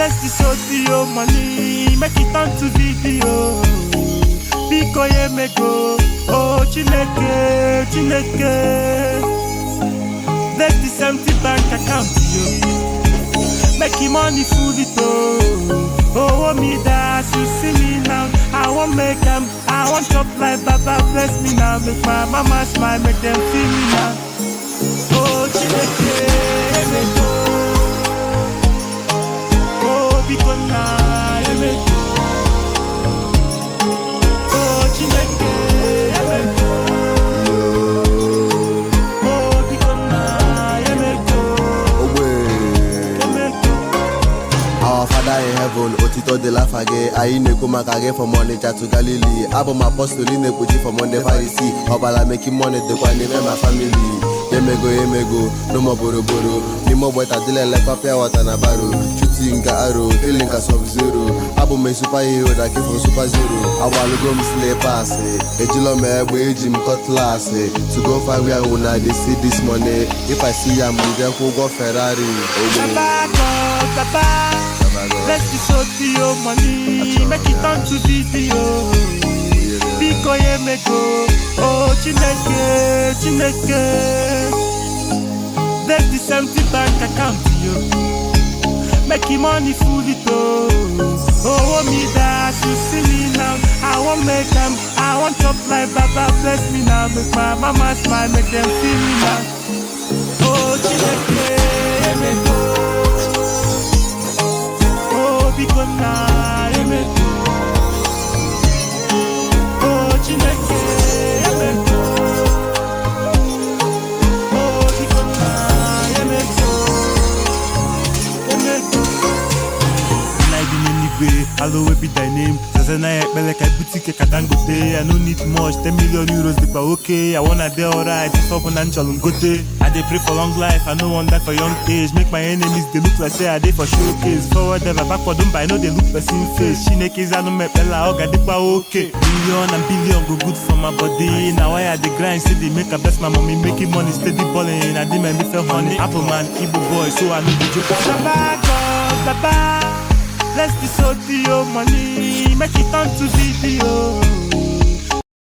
Bless this audio money, make it turn to video. Biko ye me go, oh Chineke, Chineke. Bless this empty bank account, yo. Make him money full it, oh me that you see me now. I want make them, I want chop like Baba bless me now. Make my mama smile, make them feel me now. Oh Chineke, me go. Oh Biko na, me go. Oh Chineke, me go. Oh Biko na, me go. Our Father in heaven, Otito de la Fage, Aine Kumakage from Monday to Galilee. Abom Apostle in the Puji from Monday Pharisee. Obala making money to find my family. Yemego, no more Boroboro. Nimo Bota Dile like Papia Watanabaru. Shooting Arrow, feeling a sub zero. Abom a superhero that came from Super Zero. Our logo slay pass, a Jilome, Jim Cutlass. To go far where they see this money. If I see a Mundial, go Ferrari. Bless this audio money, make it turn to video. Biko ye me go, oh Chineke, Chineke. Bless this empty bank account, yo. Make him money full it, oh me that you see me now. I want make them, I want chop like Baba bless me now. Make my mama smile, make them feel me now. Oh Chineke, me go. Biko na, me go. Oh Chineke, me go. Oh Biko na, me go. Hello, be thy name. Zazana like I boutique Kadangote. I don't need much, 10 million euros, they are okay. I wanna do alright, it's all financial and good day. I dey pray for long life, I no want that for young age. Make my enemies, they look like say I dey for showcase. Forward ever, backward, don't buy, no they look person face. Chinekes, I don't make Bella, Oga, they okay. Million and billion go good for my body. Now I had the grind, say they make a best my mommy, making money, steady balling. I didn't make me feel honey. Apple man, Igbo boy, so I know the joke. Baba. Bless this audio money, make it turn to video.